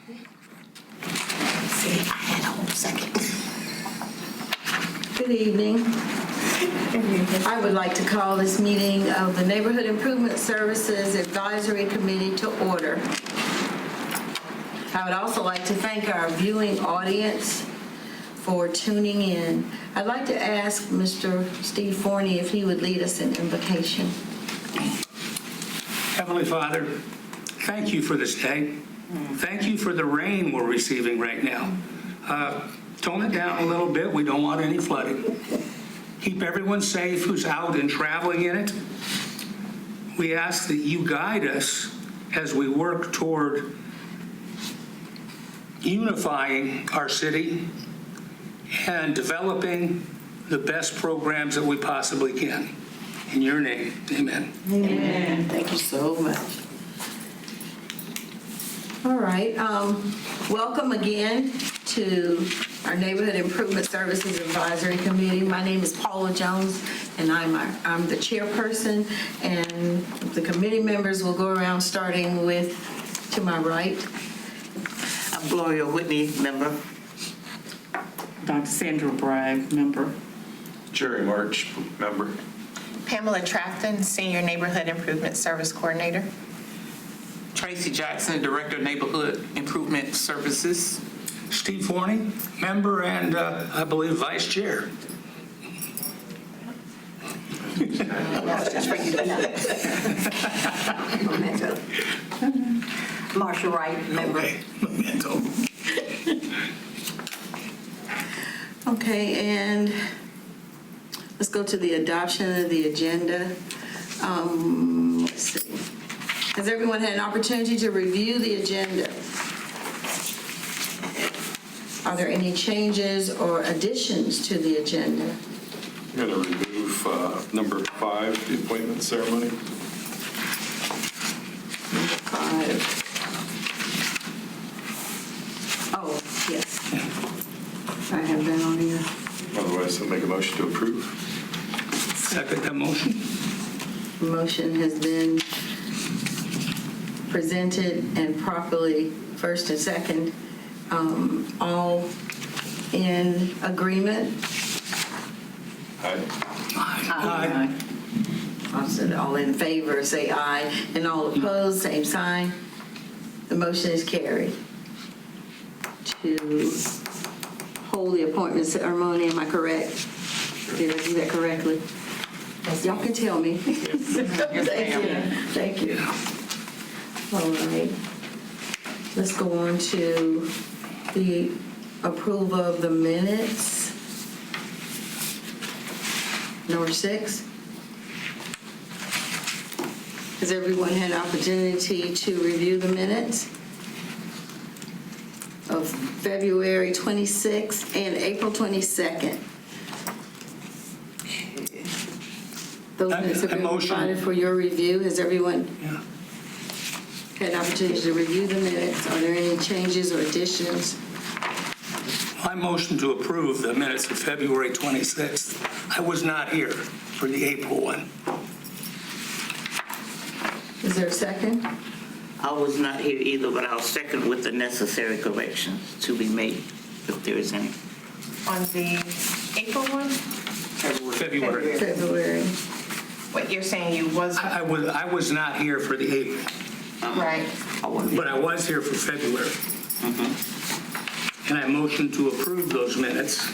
See, I had a whole second. Good evening. I would like to call this meeting of the Neighborhood Improvement Services Advisory Committee to order. I would also like to thank our viewing audience for tuning in. I'd like to ask Mr. Steve Forney if he would lead us in invocation. Heavenly Father, thank you for this day. Thank you for the rain we're receiving right now. Tone it down a little bit. We don't want any flooding. Keep everyone safe who's out and traveling in it. We ask that you guide us as we work toward unifying our city and developing the best programs that we possibly can. In your name, amen. Amen. Thank you so much. All right. Welcome again to our Neighborhood Improvement Services Advisory Committee. My name is Paula Jones, and I'm the chairperson, and the committee members will go around starting with, to my right. I'm Gloria Whitney, member. Dr. Sandra Bragg, member. Jerry March, member. Pamela Trafton, Senior Neighborhood Improvement Service Coordinator. Tracy Jackson, Director of Neighborhood Improvement Services. Steve Forney, member and I believe vice chair. Marsha Wright, member. Okay, memento. Okay, and let's go to the adoption of the agenda. Let's see. Has everyone had an opportunity to review the agenda? Are there any changes or additions to the agenda? I'm going to remove number 5, the appointment ceremony. 5. Oh, yes. I have that on here. Otherwise, I'll make a motion to approve. Second that motion. Motion has been presented and properly first and second. All in agreement? Aye. Aye. I said all in favor, say aye. And all opposed, same sign. The motion is carried. To hold the appointment ceremony, am I correct? Did I do that correctly? Y'all can tell me. Thank you. All right. Let's go on to the approval of the minutes. Number 6. Has everyone had an opportunity to review the minutes of February 26th and April 22nd? Those minutes have been provided for your review. Has everyone had an opportunity to review the minutes? Are there any changes or additions? I motion to approve the minutes of February 26th. I was not here for the April one. Is there a second? I was not here either, but I'll second with the necessary corrections to be made, if there is any. On the April one? February. February. What you're saying you was, I was not here for the April, right. but I was here for February. And I motion to approve those minutes.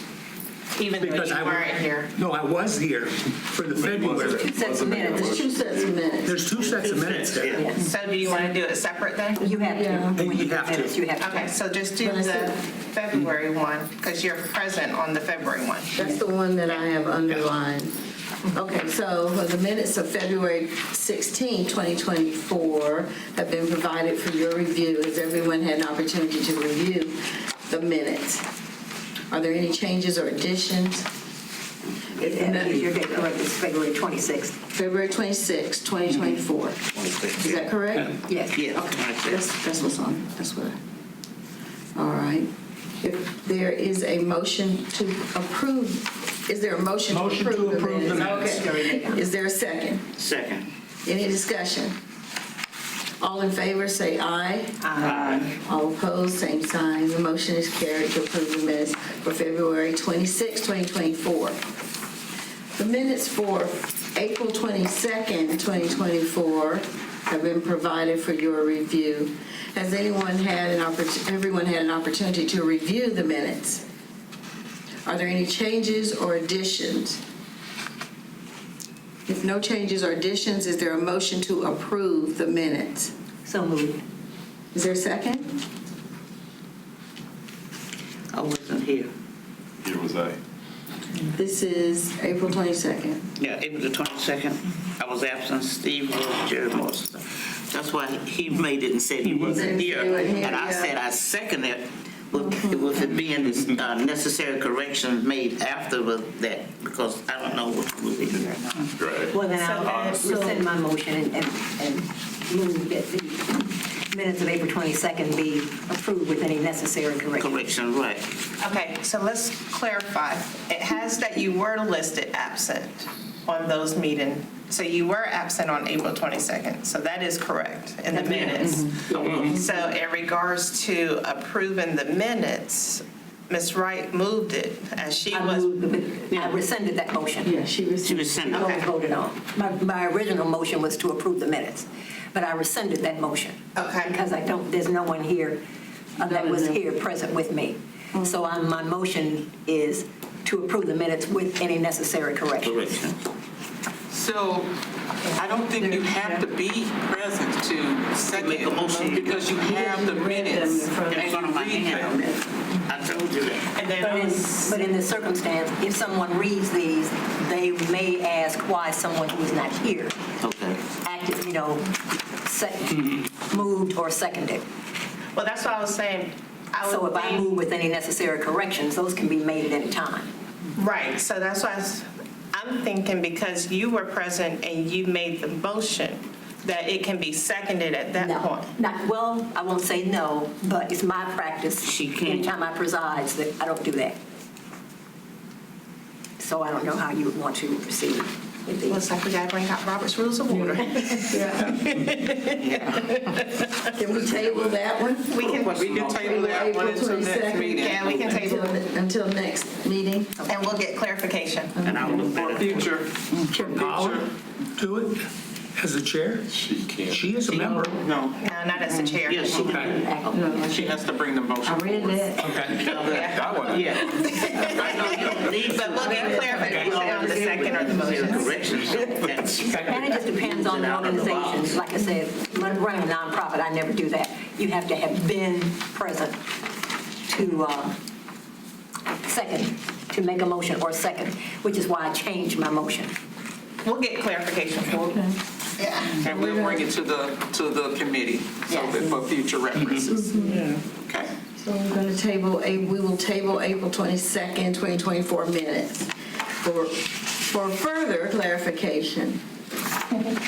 Even though Because you I weren't here. No, I was here for the February. Sets of minutes. There's 2 sets of minutes. There's 2 sets of minutes there. So do you want to do it separate then? You have Yeah. to. When You have to. You have to. Okay, so just do the February one, because you're present on the February one. That's the one that I have underlined. Okay, so the minutes of February 16, 2024 have been provided for your review. Has everyone had an opportunity to review the minutes? Are there any changes or additions? Is your date correct? It's February 26th. February 26, 2024. Is that correct? Yes. Yes, Okay, that's what's on, that's what all right. If there is a motion to approve, is there a motion to Motion to approve approve the the minutes? minutes. Okay. Is there a second? second. Any discussion? All in favor, say aye. Aye. All opposed, same sign. The motion is carried to approve the minutes for February 26, 2024. The minutes for April 22nd, 2024 have been provided for your review. Has everyone had an opportunity to review the minutes? Are there any changes or additions? If no changes or additions, is there a motion to approve the minutes? So moved. Is there a second? I wasn't here. Here was I. This is April 22nd. Yeah, April the 22nd, I was absent. Steve was Jerry Morrison. That's why he made it and said he wasn't here. He wasn't here, And I yeah. said I second it with it being this necessary corrections made after that, because I don't know what was here or not. Right. Well, then So I'll then- rescind my motion and move that the minutes of April 22nd be approved with any necessary corrections. Correction, right. Okay, so let's clarify. It has that you were listed absent on those meetings. So you were absent on April 22nd, so that is correct in the minutes. So in regards to approving the minutes, Ms. Wright moved it as she I was. rescinded that motion. Yeah, she was. She was sent, It okay. was voted on. My original motion was to approve the minutes, but I rescinded that motion. Okay. Because there's no one here that was here present with me. So my motion is to approve the minutes with any necessary corrections. Correction. So I don't think you have to be present to second Make a motion. because you have the minutes In front of my hand. I told you that. And then But in this circumstance, if someone reads these, they may ask why someone who's not here Okay. acted, moved or seconded. well, that's what I was saying. So if I move with any necessary corrections, those can be made at any time. Right, so that's why I'm thinking, because you were present and you made the motion, that it can be seconded at that No, point. well, I won't say no, but it's my practice. She can't. Anytime I preside, that I don't do that. So I don't know how you would want to proceed with these. Looks like we gotta bring out Robert's Rules of Order. Can we table that one? We can table that one until next April 22nd? meeting. Yeah, we can table it, Until next meeting? and we'll get clarification. And I'll look For at it. future. Can Paula do it as the chair? She can't. She is a member. No, No, not as the chair. Yeah, she can. Okay, she has to bring the motion. I read that. okay. That one. Yeah. I know you don't need But we'll get clarification on the second or the motion. corrections. That's- And it just depends on the organization. Like I said, running a nonprofit, I never do that. You have to have been present to second, to make a motion or second, which is why I changed my motion. We'll get clarification for you. Yeah. And we'll bring it to the committee so that for future references. Okay. So we're going to table, we will table April 22nd, 2024 minutes for further clarification.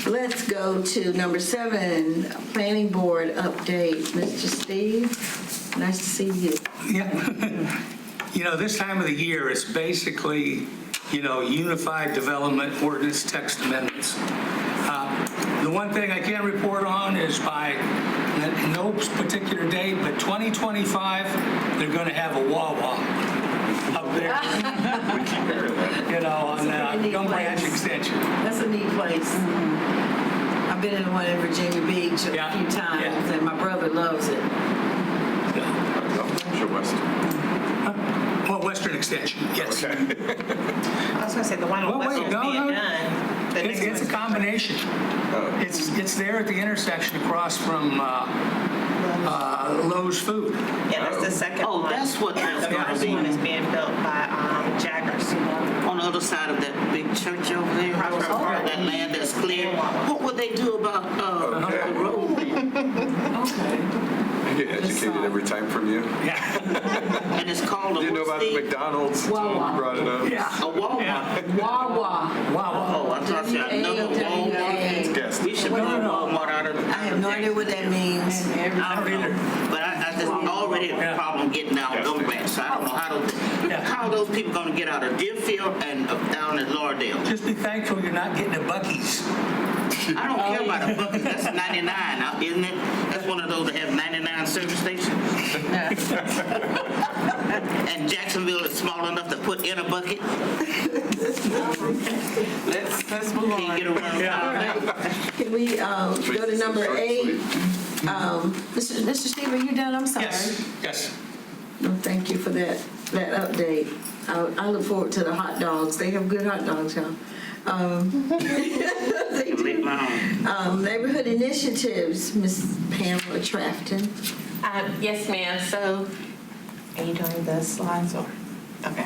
Let's go to number 7, Planning Board update. Mr. Steve, nice to see you. Yeah. This time of the year is basically, Unified Development Ordinance text amendments. The one thing I can report on is by no particular date, but 2025, they're going to have a Wawa up there, We keep hearing that. on Gum Branch Extension. That's a neat place. I've been in the one in Virginia Beach a Yeah, few times, yeah. and my brother loves it. Sure, West. Well, Western Extension, yes. Okay. I was gonna say, the one on Well, wait, Western's no, being no. done. The next It's a one's- combination. It's there at the intersection across from Lowe's Food. Yeah, that's the second Oh, one. that's what that's The gonna first be. one is being built by Jaggers. On the other side of that big church over there, that land that's clear. What would they do about the road? I get educated every time from you. And it's called a Didn't know about the what, Steve? McDonald's until you Wawa. brought it up. A Walmart. Wawa. Wawa. Oh, I thought you had another Walmart. Yes. We should put a Walmart out of. I have no idea what that means. I don't know, but I just already have a problem getting down Gum Branch, so I don't know how are those people gonna get out of Deerfield and down at Lauderdale? Just be thankful you're not getting a Buc-ee's. I don't care about a bucket, that's 99, now, isn't it? That's one of those that have 99 service stations. And Jacksonville is small enough to put in a bucket. Let's move Can you on. get around? Can we go to number 8? Mr. Steve, are you done? I'm sorry. Yes. No, thank you for that update. I look forward to the hot dogs. They have good hot dogs, y'all. They do. Make my own. Neighborhood initiatives, Ms. Pamela Trafton. Yes, ma'am. So, are you doing the slides or? Okay.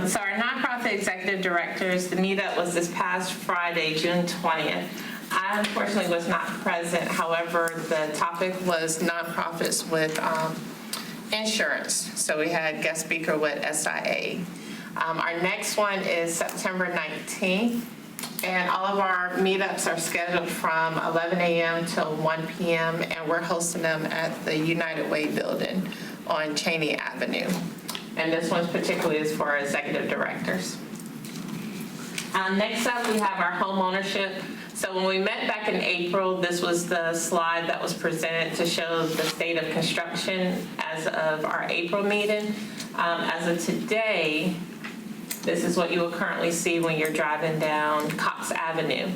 So our nonprofit executive directors, the meetup was this past Friday, June 20th. I unfortunately was not present. However, the topic was nonprofits with insurance. So we had guest speaker with SIA. Our next one is September 19th. And all of our meetups are scheduled from 11 a.m. till 1 p.m. And we're hosting them at the United Way building on Cheney Avenue. And this one particularly is for our executive directors. Next up, we have our home ownership. So when we met back in April, this was the slide that was presented to show the state of construction as of our April meeting. As of today, this is what you will currently see when you're driving down Cox Avenue.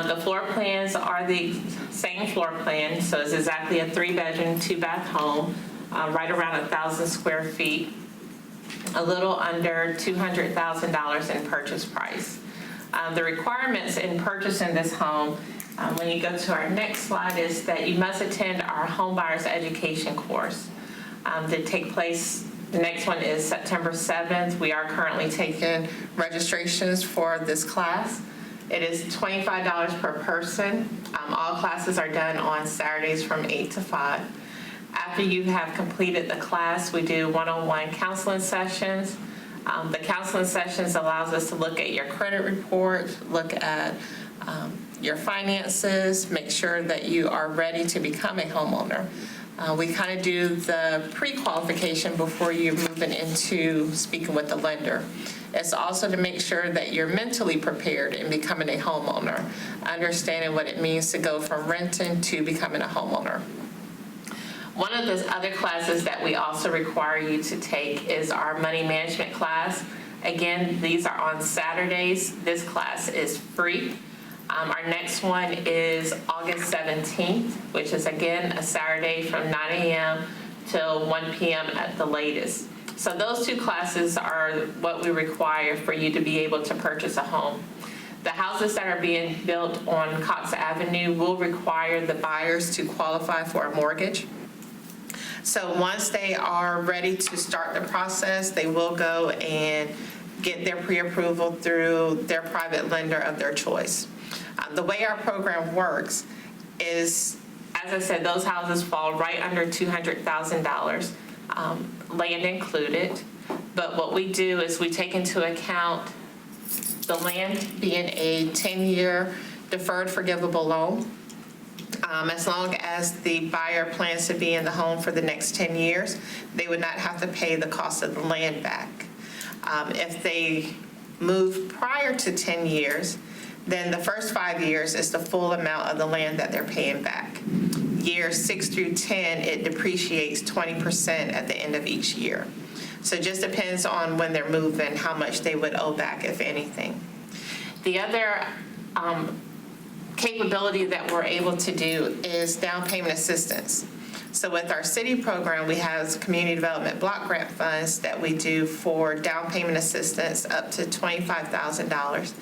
The floor plans are the same floor plan, so it's exactly a 3-bedroom, 2-bath home, right around 1,000 square feet, a little under $200,000 in purchase price. The requirements in purchasing this home, when you go to our next slide, is that you must attend our home buyers education course that take place. The next one is September 7th. We are currently taking registrations for this class. It is $25 per person. All classes are done on Saturdays from 8 to 5. After you have completed the class, we do one-on-one counseling sessions. The counseling sessions allows us to look at your credit report, look at your finances, make sure that you are ready to become a homeowner. We kind of do the pre-qualification before you're moving into speaking with the lender. It's also to make sure that you're mentally prepared in becoming a homeowner, understanding what it means to go from renting to becoming a homeowner. One of the other classes that we also require you to take is our money management class. Again, these are on Saturdays. This class is free. Our next one is August 17th, which is again a Saturday from 9 a.m. till 1 p.m. at the latest. So those 2 classes are what we require for you to be able to purchase a home. The houses that are being built on Cox Avenue will require the buyers to qualify for a mortgage. So once they are ready to start the process, they will go and get their pre-approval through their private lender of their choice. The way our program works is, as I said, those houses fall right under $200,000, land included. But what we do is we take into account the land being a 10-year deferred forgivable loan. As long as the buyer plans to be in the home for the next 10 years, they would not have to pay the cost of the land back. If they move prior to 10 years, then the first 5 years is the full amount of the land that they're paying back. Years 6 through 10, it depreciates 20% at the end of each year. So it just depends on when they're moving, how much they would owe back, if anything. The other capability that we're able to do is down payment assistance. So with our city program, we have community development block grant funds that we do for down payment assistance up to $25,000.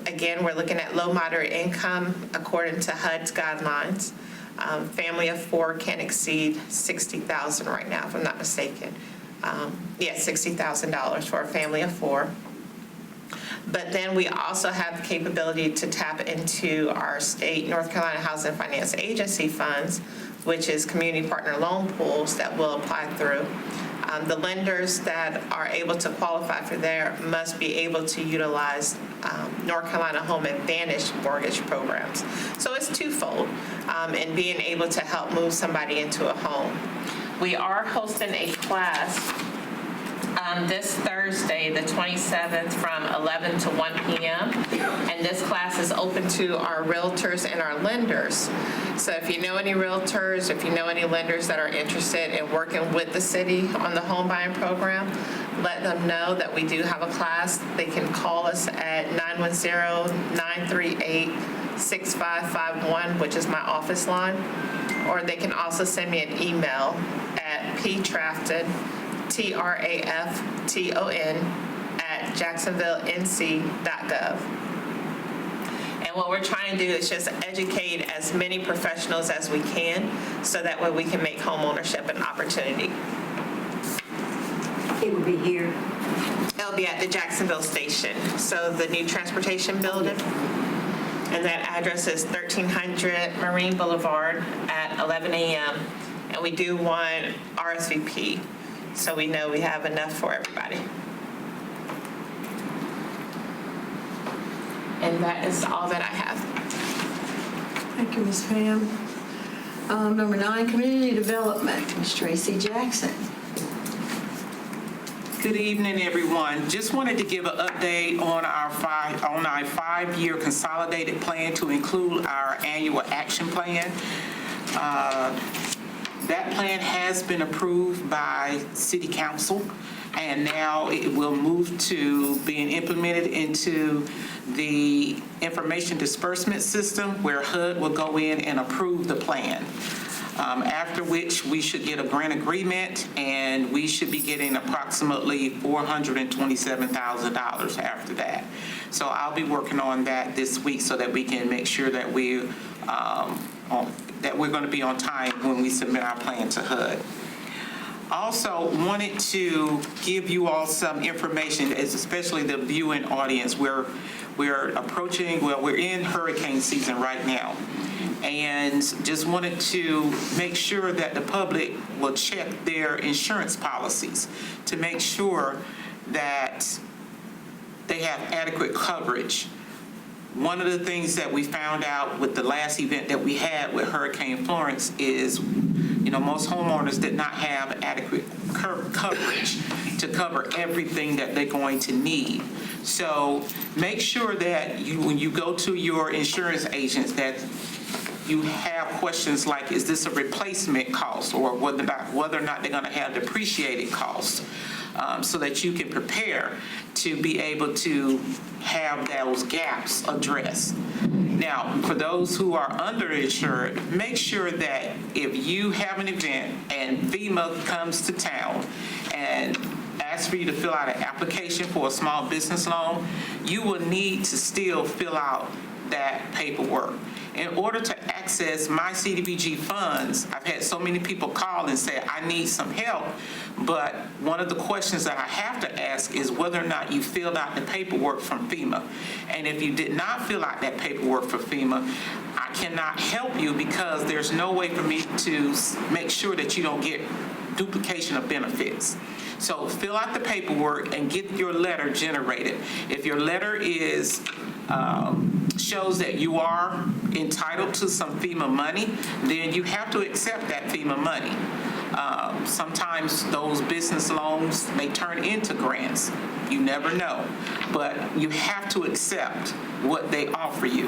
Again, we're looking at low moderate income according to HUD's guidelines. Family of 4 can't exceed $60,000 right now, if I'm not mistaken. $60,000 for a family of 4. But then we also have the capability to tap into our state North Carolina Housing Finance Agency funds, which is community partner loan pools that we'll apply through. The lenders that are able to qualify for there must be able to utilize North Carolina Home Advantage mortgage programs. So it's twofold in being able to help move somebody into a home. We are hosting a class this Thursday, the 27th, from 11 to 1 p.m. And this class is open to our realtors and our lenders. So if you know any realtors, if you know any lenders that are interested in working with the city on the home buying program, let them know that we do have a class. They can call us at 910-938-6551, which is my office line. Or they can also send me an email at ptrafton, TRAFTON, at jacksonvillenc.gov. And what we're trying to do is just educate as many professionals as we can so that way we can make homeownership an opportunity. It will be here. It'll be at the Jacksonville station, so the new transportation building. And that address is 1300 Marine Boulevard at 11 a.m. And we do want RSVP, so we know we have enough for everybody. And that is all that I have. Thank you, Ms. Pam. Number 9, Community Development, Ms. Tracy Jackson. Good evening, everyone. Just wanted to give an update on our five-year consolidated plan to include our annual action plan. That plan has been approved by City Council, and now it will move to being implemented into the information disbursement system where HUD will go in and approve the plan. After which we should get a grant agreement, and we should be getting approximately $427,000 after that. So I'll be working on that this week so that we can make sure that we're going to be on time when we submit our plan to HUD. Also wanted to give you all some information, especially the viewing audience. We're approaching, we're in hurricane season right now. And just wanted to make sure that the public will check their insurance policies to make sure that they have adequate coverage. One of the things that we found out with the last event that we had with Hurricane Florence is, most homeowners did not have adequate coverage to cover everything that they're going to need. So make sure that when you go to your insurance agents, that you have questions like, is this a replacement cost, or whether or not they're going to have depreciated costs, so that you can prepare to be able to have those gaps addressed. Now, for those who are underinsured, make sure that if you have an event and FEMA comes to town and asks for you to fill out an application for a small business loan, you will need to still fill out that paperwork. In order to access my CDBG funds, I've had so many people call and say, I need some help, but one of the questions that I have to ask is whether or not you filled out the paperwork from FEMA. And if you did not fill out that paperwork for FEMA, I cannot help you because there's no way for me to make sure that you don't get duplication of benefits. So fill out the paperwork and get your letter generated. If your letter is shows that you are entitled to some FEMA money, then you have to accept that FEMA money. Sometimes those business loans, they turn into grants. You never know. But you have to accept what they offer you.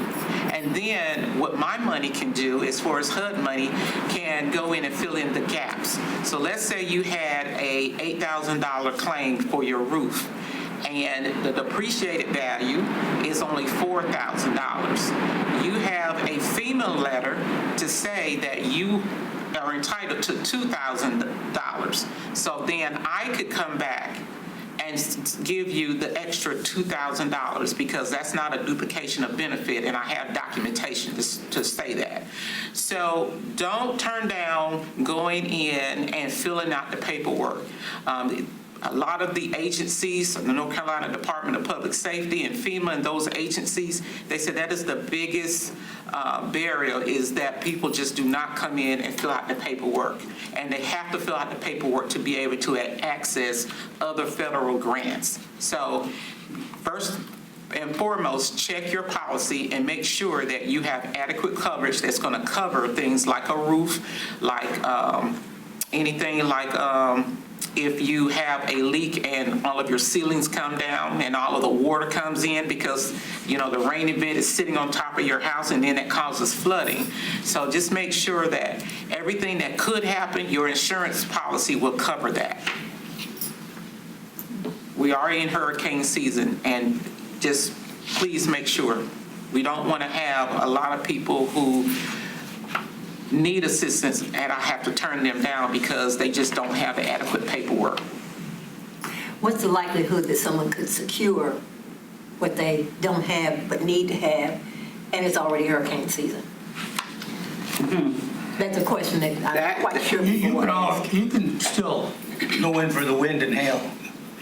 And then what my money can do, as far as HUD money, can go in and fill in the gaps. So let's say you had a $8,000 claim for your roof, and the depreciated value is only $4,000. You have a FEMA letter to say that you are entitled to $2,000. So then I could come back and give you the extra $2,000 because that's not a duplication of benefit, and I have documentation to say that. So don't turn down going in and filling out the paperwork. A lot of the agencies, the North Carolina Department of Public Safety and FEMA and those agencies, they said that is the biggest barrier, is that people just do not come in and fill out the paperwork. And they have to fill out the paperwork to be able to access other federal grants. So first and foremost, check your policy and make sure that you have adequate coverage that's going to cover things like a roof, like anything like if you have a leak and all of your ceilings come down and all of the water comes in because, you know, the rain event is sitting on top of your house and then it causes flooding. So just make sure that everything that could happen, your insurance policy will cover that. We are in hurricane season, and just please make sure. We don't want to have a lot of people who need assistance and I have to turn them down because they just don't have the adequate paperwork. What's the likelihood that someone could secure what they don't have but need to have, and it's already hurricane season? That's a question that I'm quite sure You people will ask. you can still go in for the wind and hail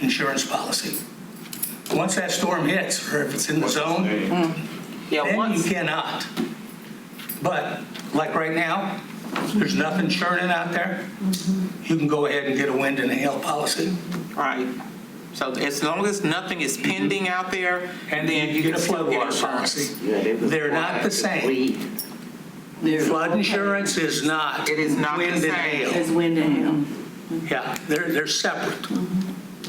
insurance policy. Once that storm hits, or if it's in the zone, Yeah, then you once, cannot. But like right now, there's nothing churning out there. You can go ahead and get a wind and hail policy. right. So as long as nothing is pending out there, And then you can get a still flood get water insurance. policy. They're not the same. Flood insurance is not. It is not the wind and same. hail. It's wind and hail. Yeah, they're separate.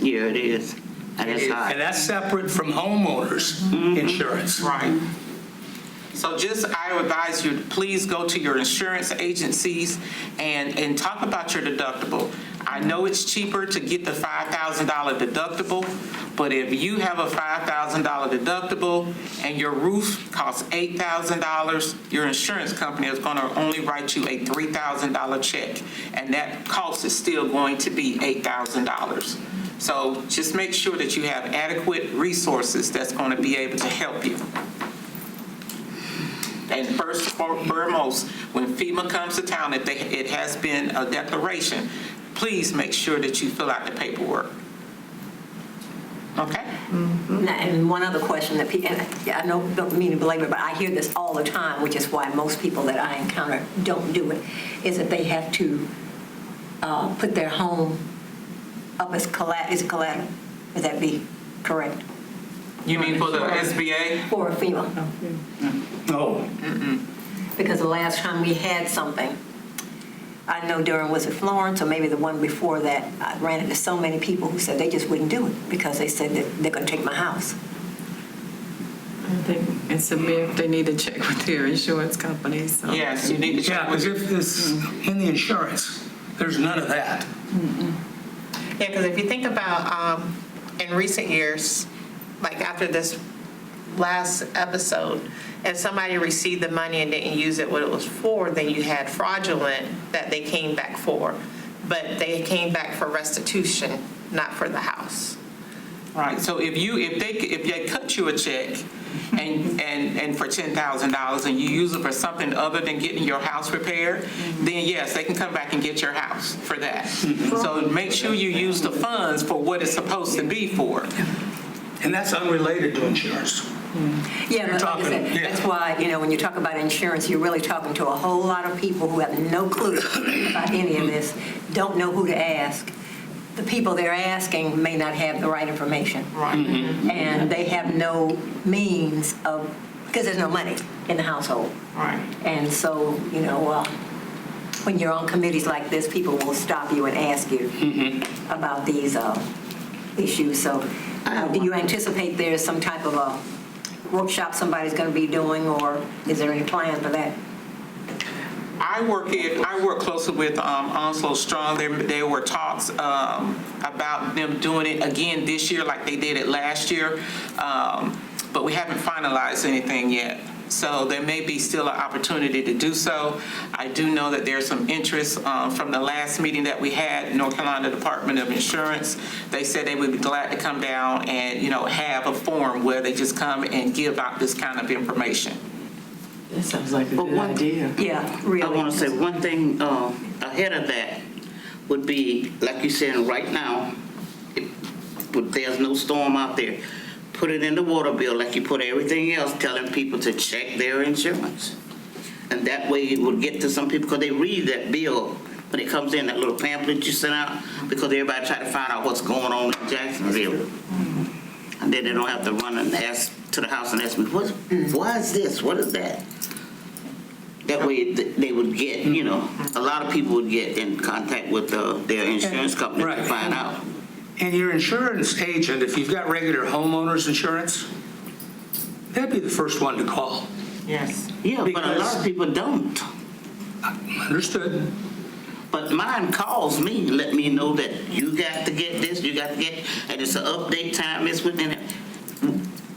Yeah, it is. And it's hot. And that's separate from homeowners insurance. Right. So just, I advise you to please go to your insurance agencies and talk about your deductible. I know it's cheaper to get the $5,000 deductible, but if you have a $5,000 deductible and your roof costs $8,000, your insurance company is going to only write you a $3,000 check, and that cost is still going to be $8,000. So just make sure that you have adequate resources that's going to be able to help you. And first and foremost, when FEMA comes to town, if it has been a declaration, please make sure that you fill out the paperwork. Okay? Now, and one other question that people, and I don't mean to belabor, but I hear this all the time, which is why most people that I encounter don't do it, is that they have to put their home up as collateral. Would that be correct? You mean for the SBA? For FEMA? No. Because the last time we had something, I know during, was it Florence or maybe the one before that, I ran into so many people who said they just wouldn't do it because they said that they're going to take my house. And submit, they need to check with their insurance company, so. Yes, you need to Yeah, check because with if it's in the insurance, there's none of that. Yeah, because if you think about in recent years, like after this last episode, if somebody received the money and didn't use it what it was for, then you had fraudulent that they came back for. But they came back for restitution, not for the house. Right, so if they cut you a check and for $10,000 and you use it for something other than getting your house repaired, then yes, they can come back and get your house for that. So make sure you use the funds for what it's supposed to be for. And that's unrelated to insurance. Yeah, but like I talking- said, yeah. that's why, when you talk about insurance, you're really talking to a whole lot of people who have no clue about any of this, don't know who to ask. The people they're asking may not have the right information. Right. And they have no means of, because there's no money in the household. Right. And so, when you're on committees like this, people will stop you and ask you about these issues. So do you anticipate there's some type of a workshop somebody's going to be doing, or is there any plan for that? I work closely with Onslow Strong. There were talks about them doing it again this year like they did it last year, but we haven't finalized anything yet. So there may be still an opportunity to do so. I do know that there's some interest from the last meeting that we had, North Carolina Department of Insurance. They said they would be glad to come down and, have a forum where they just come and give out this kind of information. That sounds like a But good one- idea. Yeah, I really. want to say one thing ahead of that would be, like you said, right now, but there's no storm out there. Put it in the water bill like you put everything else, telling people to check their insurance. And that way it would get to some people, because they read that bill when it comes in, that little pamphlet you sent out, because everybody try to find out what's going on in Jacksonville. And then they don't have to run and ask to the house and ask me, why is this? What is that? That way they would get, you know, a lot of people would get in contact with their insurance company to Right. find out. And your insurance agent, if you've got regular homeowners insurance, that'd be the first one to call. Yes. Yeah, but a lot Because- of people don't. Understood? But mine calls me, let me know that you got to get this, you got to get, and it's an update time, it's within it.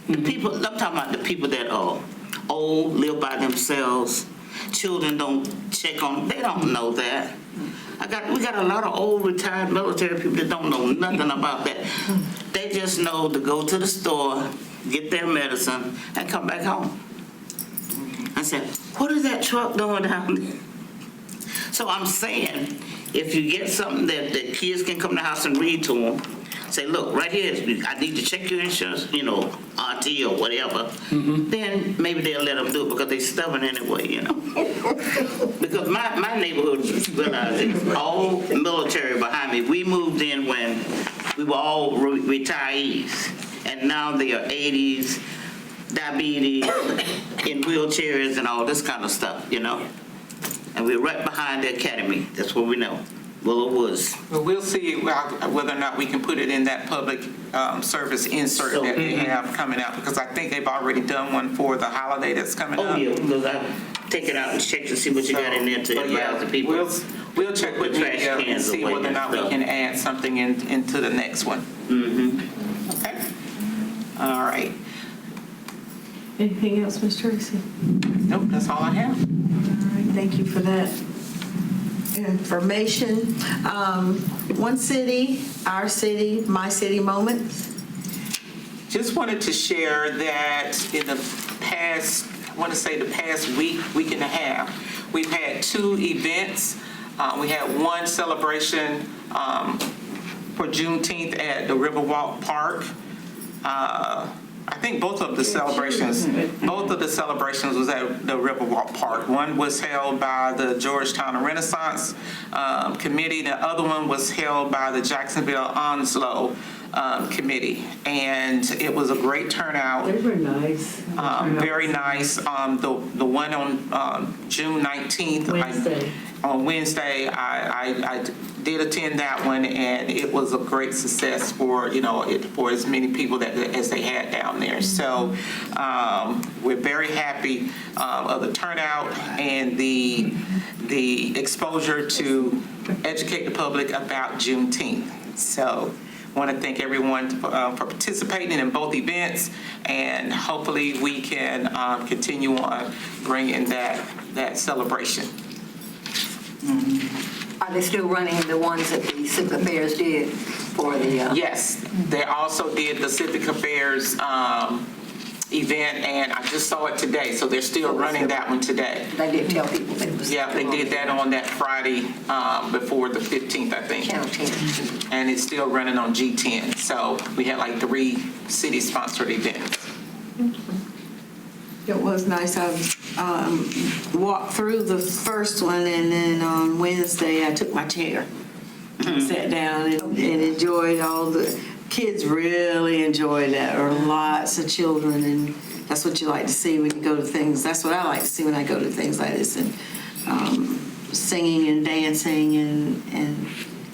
The people, I'm talking about the people that are old, live by themselves, children don't check on, they don't know that. We got a lot of old retired military people that don't know nothing about that. They just know to go to the store, get their medicine, and come back home. I said, what is that truck doing down there? So I'm saying, if you get something that the kids can come to the house and read to them, say, look, right here, I need to check your insurance, you know, RT or whatever, then maybe they'll let them do it because they're stubborn anyway, you know. Because my neighborhood, all military behind me. We moved in when we were all retirees, and now they are 80s, diabetes, in wheelchairs and all this kind of stuff, you know. And we're right behind the academy. That's what we know. Willow Woods. Well, we'll see whether or not we can put it in that public service insert that they have coming out, because I think they've already done one for the holiday that's coming up. Oh, yeah, because I take it out and check to see what you got in there to But yeah, advise the people. We'll check with Put trash media and cans see away whether or and not we stuff. can add something into the next one. Okay. All right. Anything else, Ms. Tracy? Nope, that's all I have. All right, thank you for that information. One city, our city, my city moments. Just wanted to share that in the past, I want to say the past week and a half, we've had 2 events. We had one celebration for Juneteenth at the Riverwalk Park. I think both of the celebrations was at the Riverwalk Park. One was held by the Georgetown Renaissance Committee. The other one was held by the Jacksonville Onslow Committee. And it was a great turnout. They were nice. Very nice. The one on June 19th. Wednesday. On Wednesday, I did attend that one, and it was a great success for for as many people as they had down there. So we're very happy of the turnout and the exposure to educate the public about Juneteenth. So I want to thank everyone for participating in both events, and hopefully we can continue on bringing that celebration. Are they still running the ones that the Civic Affairs did for the? Yes, they also did the Civic Affairs event, and I just saw it today, so they're still running that one today. They did tell people that it was. Yeah, they did that on that Friday before the 15th, I think. Channel 10. And it's still running on G10. So we had like 3 city-sponsored events. It was nice. I walked through the first one, and then on Wednesday I took my chair and sat down and enjoyed all the kids. Really enjoyed that. There were lots of children, and that's what you like to see when you go to things. That's what I like to see when I go to things like this, and singing and dancing, and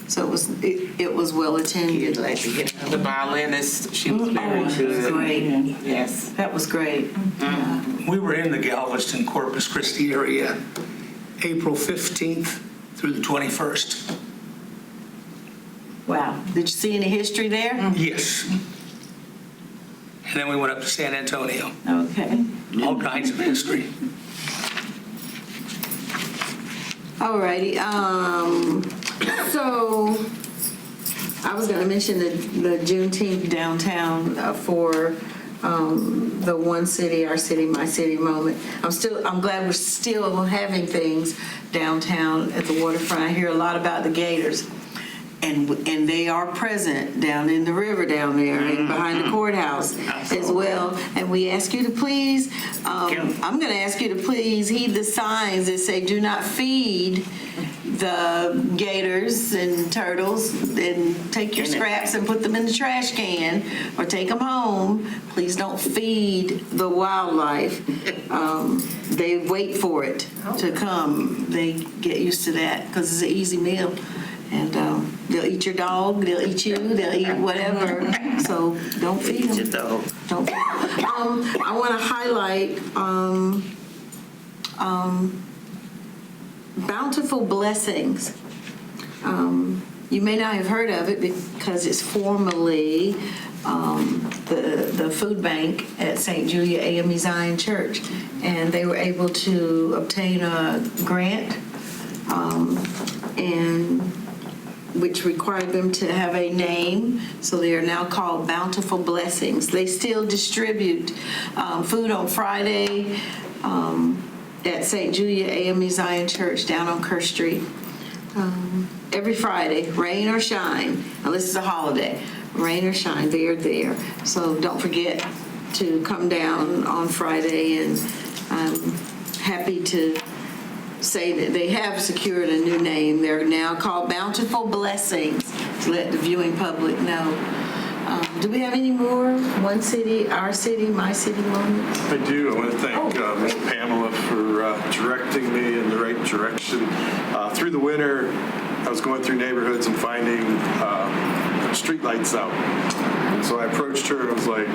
so it was well attended. Kids like to get The violinist, she was very She was good. great. Yes. That was great. We were in the Galveston, Corpus Christi area, April 15th through the 21st. Wow. Did you see any history there? Yes. And then we went up to San Antonio, Okay. all kinds of history. All righty. So I was going to mention the Juneteenth downtown for the one city, our city, my city moment. I'm glad we're still having things downtown at the waterfront. I hear a lot about the Gators. And they are present down in the river down there and behind the courthouse as well. And we ask you to please, I'm going to ask you to please heed the signs that say do not feed the gators and turtles and take your scraps and put them in the trash can or take them home. Please don't feed the wildlife. They wait for it to come. They get used to that because it's an easy meal. And they'll eat your dog, they'll eat you, they'll eat whatever. So don't feed them. Eat your dog. Don't. I want to highlight Bountiful Blessings. You may not have heard of it because it's formerly the food bank at St. Julia AME Zion Church. And they were able to obtain a grant and which required them to have a name, so they are now called Bountiful Blessings. They still distribute food on Friday at St. Julia AME Zion Church down on Kerr Street. Every Friday, rain or shine, unless it's a holiday, rain or shine, they are there. So don't forget to come down on Friday, and I'm happy to say that they have secured a new name. They're now called Bountiful Blessings, to let the viewing public know. Do we have any more One City, Our City, My City moments? I do. I want to thank Ms. Pamela for directing me in the right direction. Through the winter, I was going through neighborhoods and finding street lights out. So I approached her and was like,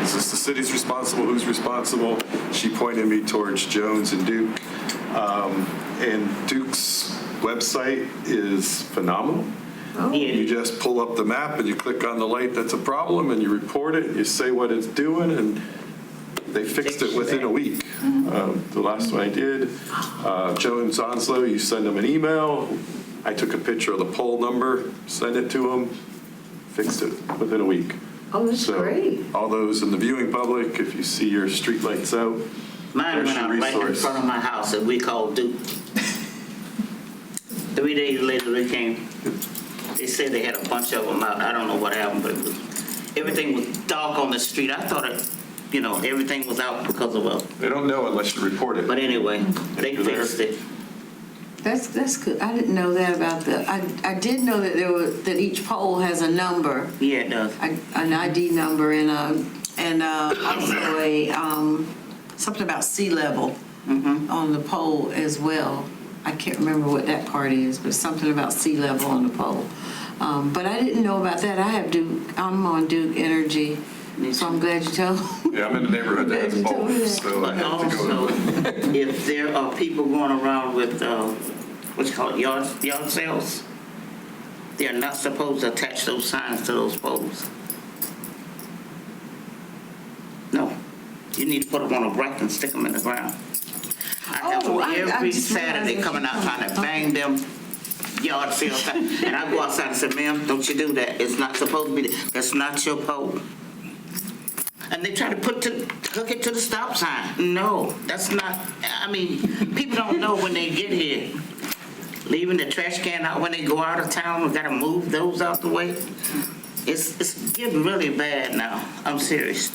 is this the city's responsible? Who's responsible? She pointed me towards Jones and Duke. And Duke's website is phenomenal. You just pull up the map and you click on the light that's a problem and you report it and you say what it's doing, and they fixed it within a week. The last one I did, Jones Onslow, you send them an email. I took a picture of the pole number, sent it to them, fixed it within a week. Oh, that's great. All those in the viewing public, if you see your street lights out, Mine there's went your out right in resource. front of my house that we called Duke. 3 days later they came. They said they had a bunch of them out. I don't know what happened, but everything was dark on the street. I thought everything was out because of They don't know unless you report it. But anyway, they You're there. fixed it. That's good. I didn't know that about I did know that that each pole has a number, Yeah, it does. an ID number, and also a something about sea level on the pole as well. I can't remember what that part is, but something about sea level on the pole. But I didn't know about that. I'm on Duke Energy, so I'm glad you told me. Yeah, I'm in the neighborhood that has both, so I But have to also, go. if there are people going around with, what's it called, yard sales, they're not supposed to attach those signs to those poles. No. You need to put them on a bracket and stick them in the ground. I have them I every just Saturday realized coming what out you're trying to bang them yard sales signs. And I go outside and say, ma'am, don't you do that. It's not supposed to be, that's not your pole. And they try to hook it to the stop sign. No, that's not, people don't know when they get here. Leaving the trash can out when they go out of town, we gotta move those out the way. It's getting really bad now. I'm serious.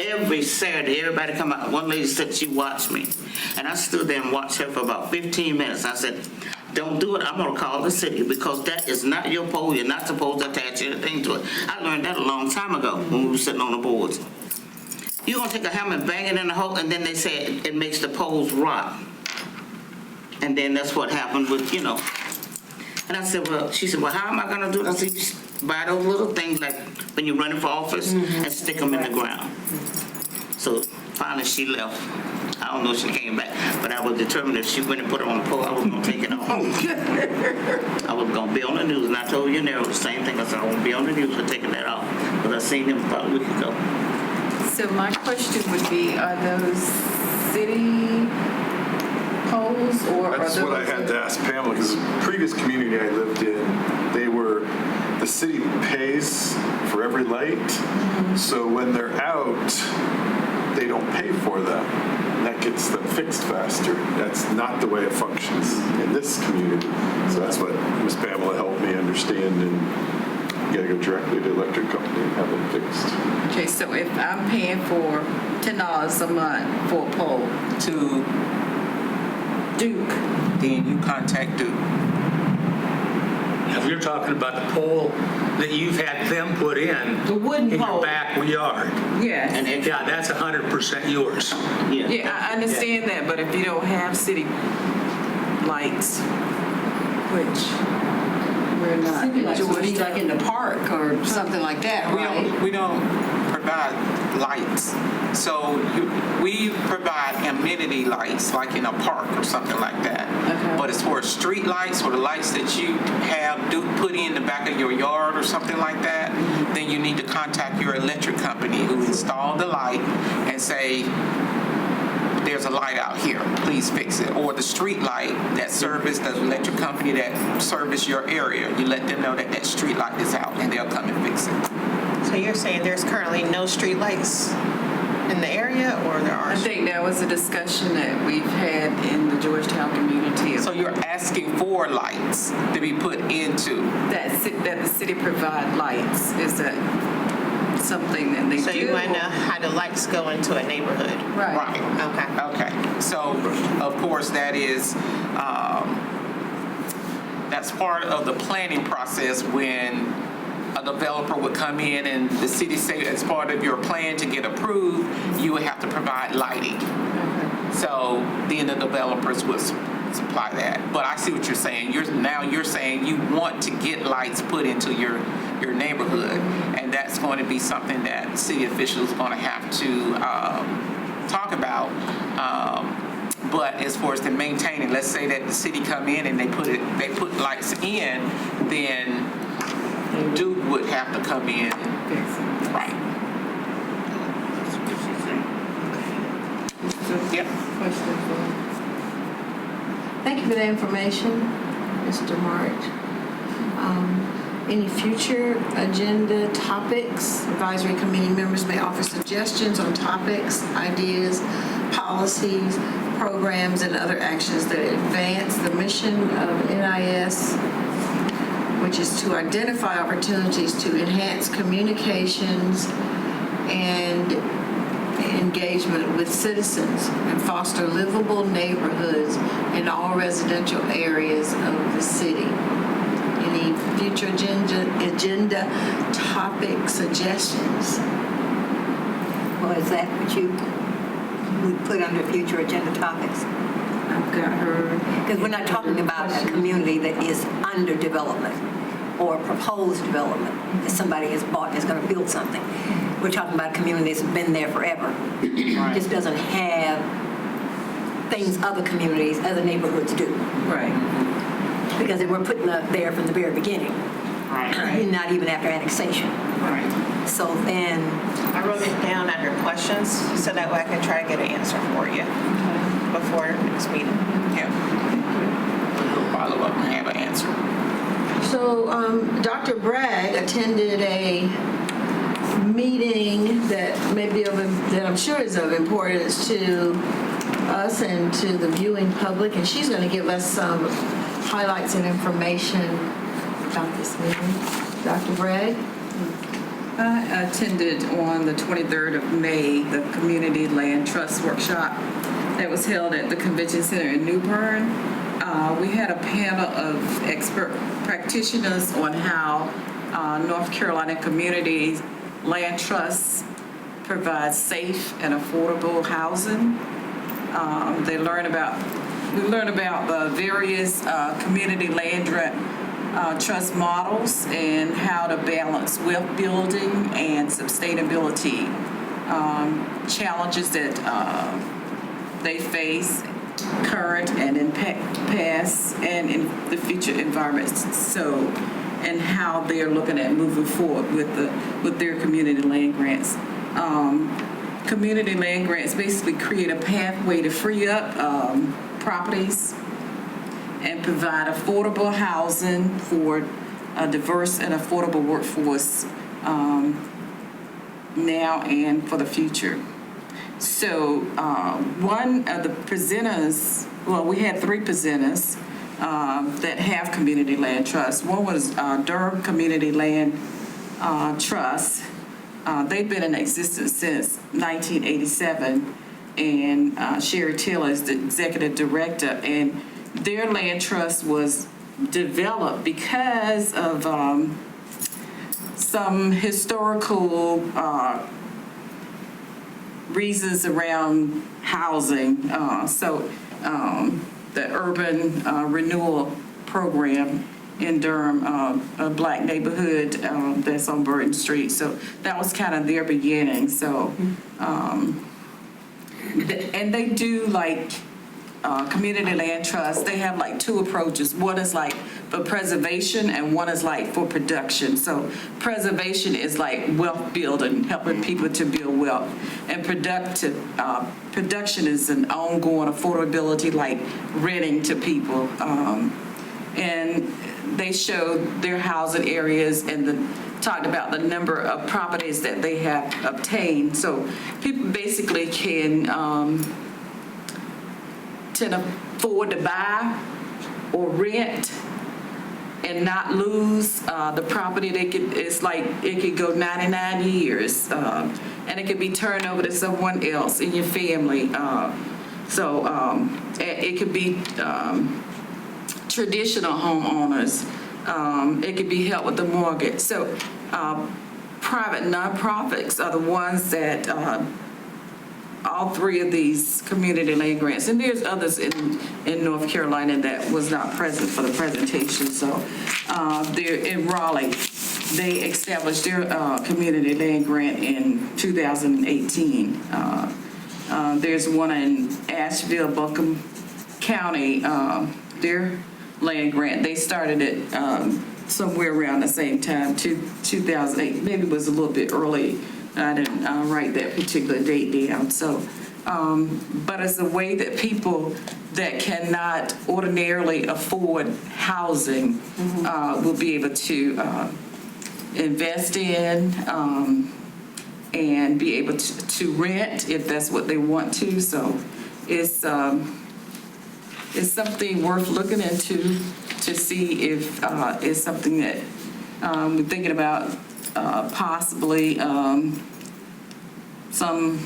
Every Saturday, everybody come out. One lady said she watched me. And I stood there and watched her for about 15 minutes. I said, don't do it. I'm going to call the city because that is not your pole. You're not supposed to attach anything to it. I learned that a long time ago when we were sitting on the boards. You're going to take a hammer and bang it in the hole, and then they say it makes the poles rot. And then that's what happened with, And I said, she said, how am I going to do it? I said, just buy those little things like when you're running for office and stick them in the ground. So finally she left. I don't know if she came back, but I was determined if she went and put it on the pole, I was going to take it off. I was going to be on the news, and I told you the same thing. I said, I won't be on the news for taking that off, because I seen him about a week ago. So my question would be, are those city poles or are That's those? what I had to ask Pamela, because the previous community I lived in, the city pays for every light, so when they're out, they don't pay for them. And that gets them fixed faster. That's not the way it functions in this community. So that's what Ms. Pamela helped me understand, and you gotta go directly to the electric company and have them fixed. Okay, so if I'm paying for $10 a month for a pole, Duke. then you contact Duke. If you're talking about the pole that you've had them put in. The wooden in pole. your backyard. Yes. And it, Yeah, that's 100% yours. Yeah, I understand that, but if you don't have city lights, which we're not in Like Georgetown. in the park or something like that, right? We don't provide lights. So we provide amenity lights, like in a park or something like that. Okay. But as far as street lights or the lights that you have put in the back of your yard or something like that, then you need to contact your electric company who installed the light and say, there's a light out here, please fix it. Or the street light that service, the electric company that service your area, you let them know that that street light is out and they'll come and fix it. So you're saying there's currently no streetlights in the area, or there are? I think that was a discussion that we've had in the Georgetown community. So you're asking for lights to be put into. That the city provide lights, is that something that they do? So you want to know how the lights go into a neighborhood? Right. Okay. Okay. So, of course, that is, that's part of the planning process when a developer would come in and the city say as part of your plan to get approved, you would have to provide lighting. So then the developers would supply that. But I see what you're saying. You're saying you want to get lights put into your neighborhood, and that's going to be something that city officials are going to have to talk about. But as far as the maintaining, let's say that the city come in and they put lights in, then Duke would have to come in. Right. Yep. Question for Thank you for the information, Mr. March. Any future agenda topics? Advisory committee members may offer suggestions on topics, ideas, policies, programs, and other actions that advance the mission of NIS, which is to identify opportunities to enhance communications and engagement with citizens and foster livable neighborhoods in all residential areas of the city. Any future agenda topic suggestions? Well, is that what you would put under future agenda topics? I've got her. Because we're not talking about a community that is under development or proposed development, that somebody has bought and is going to build something. We're talking about a community that's been there forever. Just doesn't have things other communities, other neighborhoods do. Right. Because they were put there from the very beginning, Right. not even after annexation. Right. So then, I wrote it down under questions so that way I can try to get an answer for you before next meeting. Yeah. We'll follow up and have an answer. So Dr. Bragg attended a meeting that that I'm sure is of importance to us and to the viewing public, and she's going to give us some highlights and information about this meeting. Dr. Bragg? I attended on the 23rd of May, the Community Land Trust Workshop that was held at the Convention Center in New Bern. We had a panel of expert practitioners on how North Carolina Community Land Trusts provide safe and affordable housing. We learn about the various community land trust models and how to balance wealth building and sustainability challenges that they face, current and in past and in the future environments. And how they're looking at moving forward with their community land grants. Community land grants basically create a pathway to free up properties and provide affordable housing for a diverse and affordable workforce now and for the future. So one of the presenters, well, we had three presenters that have community land trusts. One was Durham Community Land Trust. They've been in existence since 1987. and Sherry Taylor is the executive director. And their land trust was developed because of some historical reasons around housing. The urban renewal program in Durham, a black neighborhood that's on Burton Street. So that was kind of their beginning. So, and they do like community land trust. They have like two approaches. One is like for preservation and one is like for production. So preservation is like wealth building, helping people to build wealth. And production is an ongoing affordability, like renting to people. And they showed their housing areas and talked about the number of properties that they have obtained. So people basically can afford to buy or rent and not lose the property. It's like it could go 99 years and it could be turned over to someone else in your family. It could be traditional homeowners. It could be helped with the mortgage. So private nonprofits are the ones that all three of these community land grants, and there's others in North Carolina that was not present for the presentation. So they're in Raleigh. They established their community land grant in 2018. There's one in Asheville, Buncombe County, their land grant. They started it somewhere around the same time, 2008. Maybe it was a little bit early. I didn't write that particular date down. So, but it's a way that people that cannot ordinarily afford housing will be able to invest in and be able to rent if that's what they want to. So it's something worth looking into to see if it's something that we're thinking about possibly some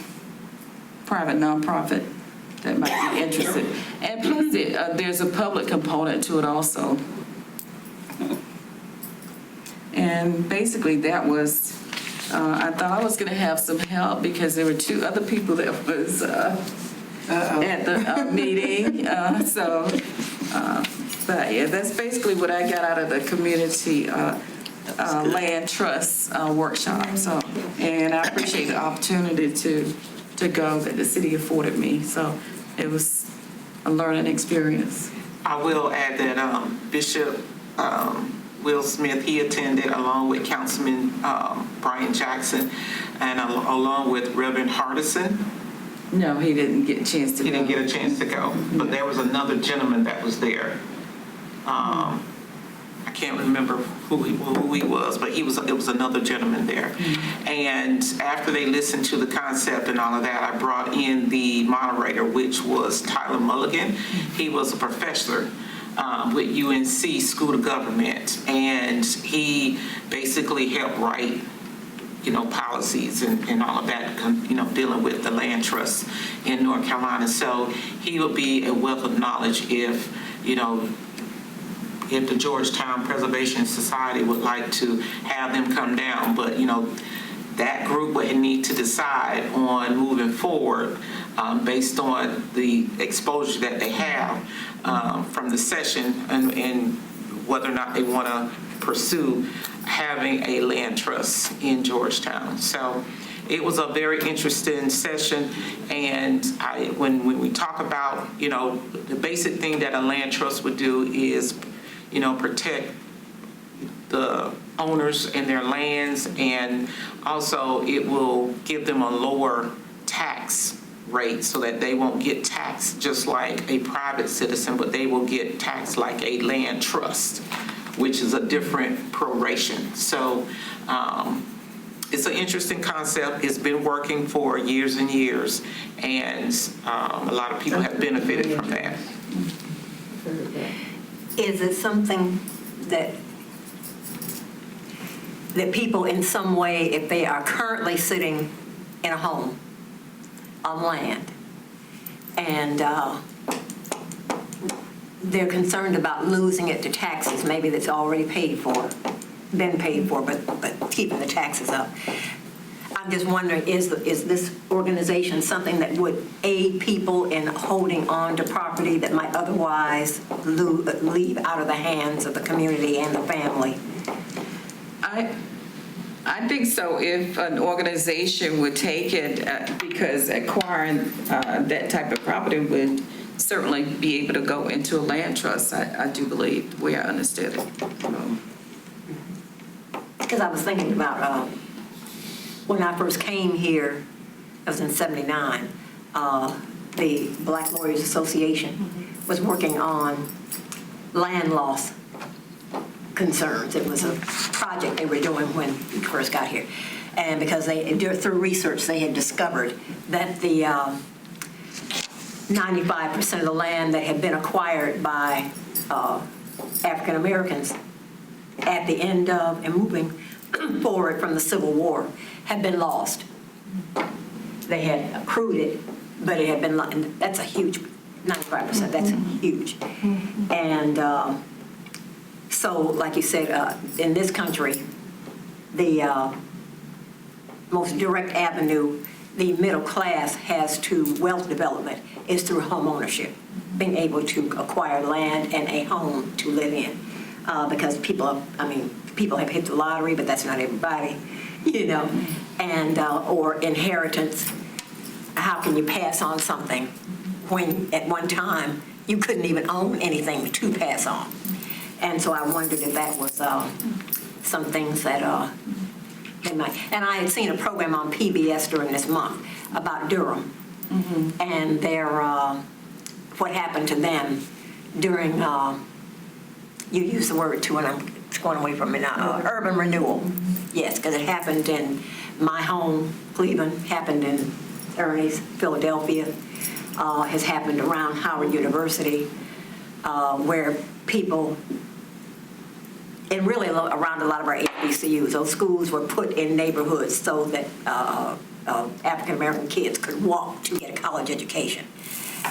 private nonprofit that might be interested. And plus there's a public component to it also. And basically that was, I thought I was gonna have some help because there were two other people that was at the meeting. But yeah, that's basically what I got out of the community land trust workshop. So, and I appreciate the opportunity to go that the city afforded me. So it was a learning experience. I will add that Bishop Will Smith, he attended along with Councilman Brian Jackson and along with Reverend Hardison. No, he didn't get a chance to go. He didn't get a chance to go, but there was another gentleman that was there. I can't remember who he was, but it was another gentleman there. Mm-hmm. And after they listened to the concept and all of that, I brought in the moderator, which was Tyler Mulligan. Mm-hmm. He was a professor with UNC School of Government, and he basically helped write policies and all of that, dealing with the land trust in North Carolina. So he would be a wealth of knowledge if the Georgetown Preservation Society would like to have them come down. But, that group would need to decide on moving forward based on the exposure that they have from the session and whether or not they want to pursue having a land trust in Georgetown. So it was a very interesting session, and when we talk about, the basic thing that a land trust would do is, protect the owners and their lands, and also it will give them a lower tax rate so that they won't get taxed just like a private citizen, but they will get taxed like a land trust, which is a different proration. So it's an interesting concept. It's been working for years and years, and a lot of people have benefited from that. Is it something that people in some way, if they are currently sitting in a home on land, and they're concerned about losing it to taxes, maybe that's already been paid for, but keeping the taxes up. I'm just wondering, is this organization something that would aid people in holding on to property that might otherwise leave out of the hands of the community and the family? I think so, if an organization would take it, because acquiring that type of property would certainly be able to go into a land trust. I do believe, the way I understood it. Because I was thinking about when I first came here, I was in '79, the Black Lawyers Association was working on land loss concerns. It was a project they were doing when we first got here. And because through research, they had discovered that the 95% of the land that had been acquired by African Americans at the end of and moving forward from the Civil War had been lost. They had accrued it, but it had been, and that's a huge, 95%, that's huge. And so, like you said, in this country, the most direct avenue the middle class has to wealth development is through home ownership, being able to acquire land and a home to live in. Because people have hit the lottery, but that's not everybody, and or inheritance. How can you pass on something when at one time you couldn't even own anything to pass on? And so I wondered if that was some things that they might. And I had seen a program on PBS during this month about Durham and their what happened to them during. You use the word too, and it's going away from it now. Urban renewal, yes, because it happened in my home, Cleveland, happened in Ernie's, Philadelphia, has happened around Howard University, where people, and really around a lot of our HBCUs, those schools were put in neighborhoods so that African American kids could walk to get a college education.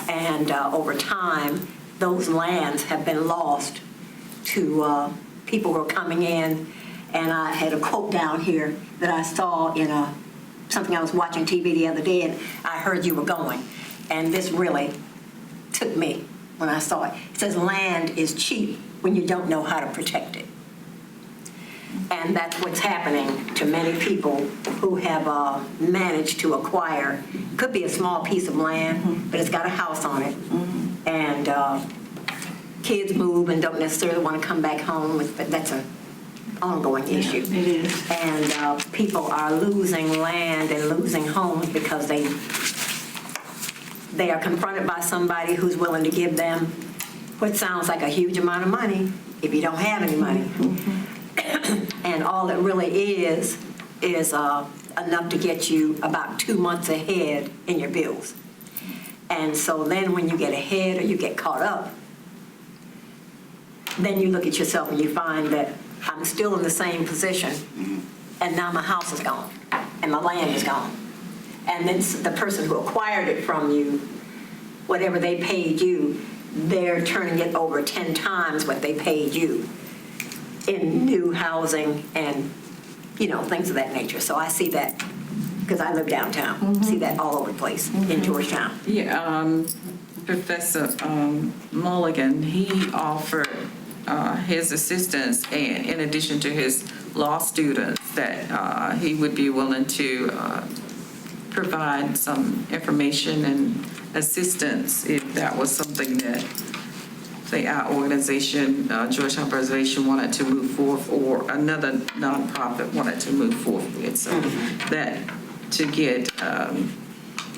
And over time, those lands have been lost to people who are coming in. And I had a quote down here that I saw in something I was watching TV the other day, and I heard you were going. And this really took me when I saw it. It says, land is cheap when you don't know how to protect it. And that's what's happening to many people who have managed to acquire, could be a small piece of land, but it's got a house on it. And kids move and don't necessarily want to come back home, but that's an ongoing issue. It is. And people are losing land and losing homes because they are confronted by somebody who's willing to give them what sounds like a huge amount of money if you don't have any money. And all it really is enough to get you about 2 months ahead in your bills. And so then when you get ahead or you get caught up, then you look at yourself and you find that I'm still in the same position, and now my house is gone, and my land is gone. And then the person who acquired it from you, whatever they paid you, they're turning it over 10 times what they paid you in new housing and, things of that nature. So I see that, because I live downtown, see that all over the place in Georgetown. Yeah, Professor Mulligan, he offered his assistance, and in addition to his law students, that he would be willing to provide some information and assistance if that was something that, say, our organization, Georgetown Preservation, wanted to move forth, or another nonprofit wanted to move forth with. So that to get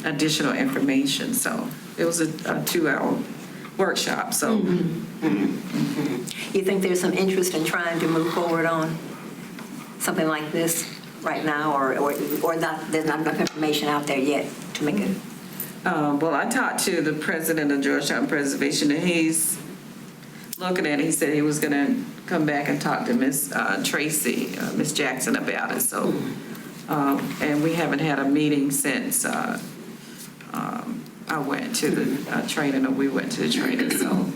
additional information. So it was a 2-hour workshop. So. You think there's some interest in trying to move forward on something like this right now, or not? There's not enough information out there yet to make it. Well, I talked to the president of Georgetown Preservation, and he's looking at it. He said he was going to come back and talk to Miss Tracy, Miss Jackson, about it. So, and we haven't had a meeting since I went to the training, or we went to the training, so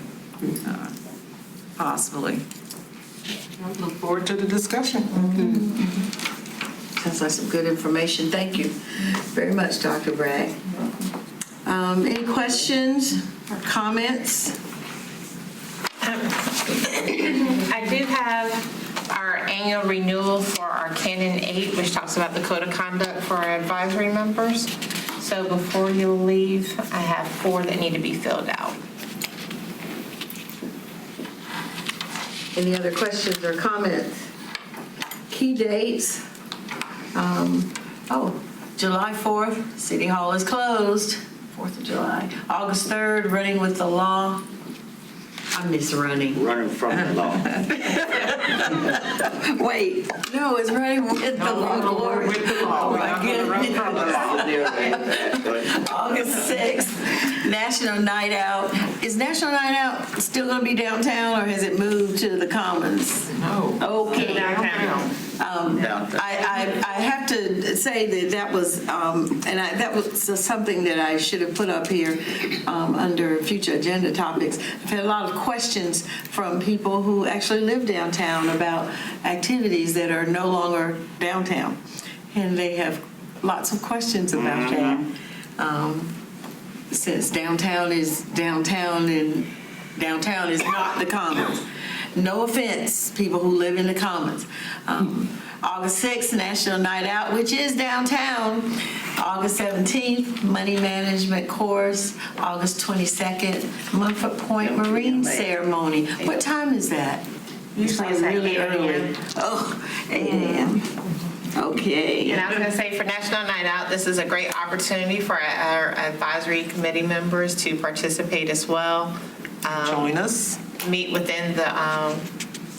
possibly. Look forward to the discussion. Sounds like some good information. Thank you very much, Dr. Bragg. Any questions or comments? I do have our annual renewal for our Canon 8, which talks about the code of conduct for our advisory members. So before you leave, I have 4 that need to be filled out. Any other questions or comments? Key dates. July 4th, City Hall is closed, 4th of July. August 3rd, Running with the Law. I miss running. Running from the law. Wait, no, it's Running with the Law. With the law. Oh, my goodness. August 6th, National Night Out. Is National Night Out still going to be downtown, or has it moved to the Commons? No. Okay. Downtown. I have to say that was, that was something that I should have put up here under future agenda topics. I've had a lot of questions from people who actually live downtown about activities that are no longer downtown. And they have lots of questions about that. Since downtown is downtown and downtown is not the Commons. No offense, people who live in the Commons. August 6th, National Night Out, which is downtown. August 17th, Money Management Course. August 22nd, Mumford Point Marine Ceremony. What time is that? Usually it's at really 8 early. a.m. Oh, 8 a.m. Okay. And I was going to say, for National Night Out, this is a great opportunity for our advisory committee members to participate as well. Join us. Meet within the,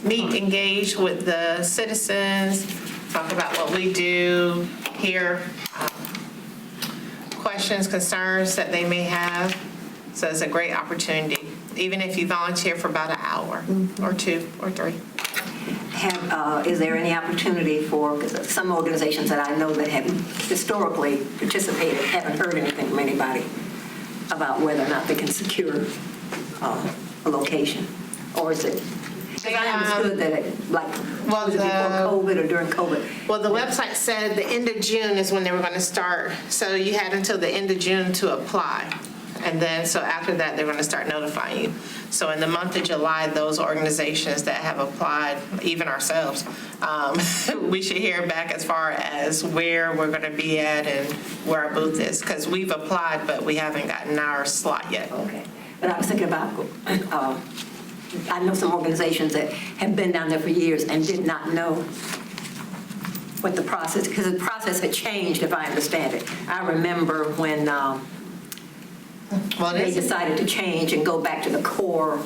engage with the citizens, talk about what we do here, questions, concerns that they may have. So it's a great opportunity, even if you volunteer for about an hour or 2 or 3. Is there any opportunity for, because some organizations that I know that have historically participated haven't heard anything from anybody about whether or not they can secure a location? Or is it, because I understood that it, like, was it before COVID or during COVID? Well, the website said the end of June is when they were going to start. So you had until the end of June to apply. And then, so after that, they're going to start notifying you. So in the month of July, those organizations that have applied, even ourselves, we should hear back as far as where we're going to be at and where our booth is. Because we've applied, but we haven't gotten our slot yet. Okay. But I was thinking about, I know some organizations that have been down there for years and did not know what the process, because the process had changed, if I understand it. I remember when they decided to change and go back to the core.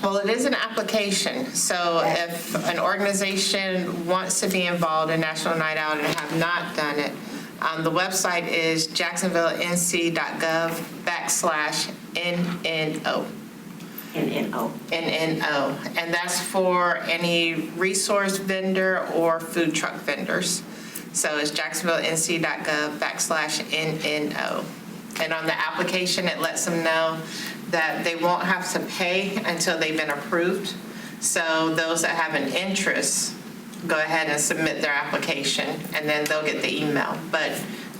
Well, it is an application. So if an organization wants to be involved in National Night Out and have not done it, the website is jacksonvillenc.gov/NNO. NNO. And that's for any resource vendor or food truck vendors. So it's jacksonvillenc.gov/NNO. And on the application, it lets them know that they won't have to pay until they've been approved. So those that have an interest, go ahead and submit their application, and then they'll get the email. But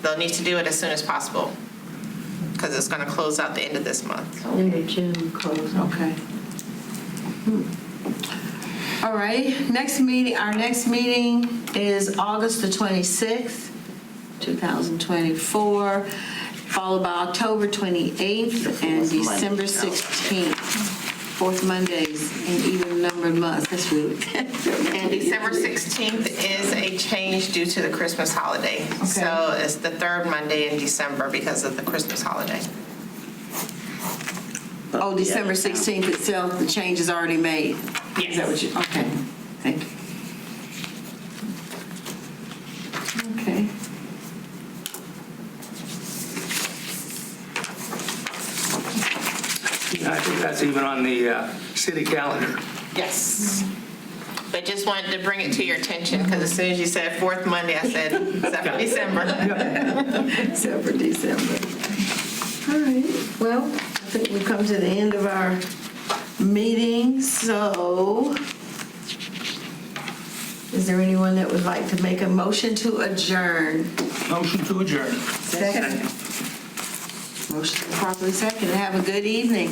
they'll need to do it as soon as possible, because it's going to close out the end of this month. End of June close, okay. All right, our next meeting is August the 26th, 2024, followed by October 28th and December 16th. Fourth Mondays in even numbered months. That's really good. And December 16th is a change due to the Christmas holiday. Okay. So it's the third Monday in December because of the Christmas holiday. Oh, December 16th itself, the change is already made? Is that what you, okay, thank you. Okay. I think that's even on the city calendar. Yes. But just wanted to bring it to your attention because as soon as you said fourth Monday, I said, except for December. Except for December. All right, well, I think we've come to the end of our meeting, so is there anyone that would like to make a motion to adjourn? Motion to adjourn. Second. Motion properly second. Have a good evening.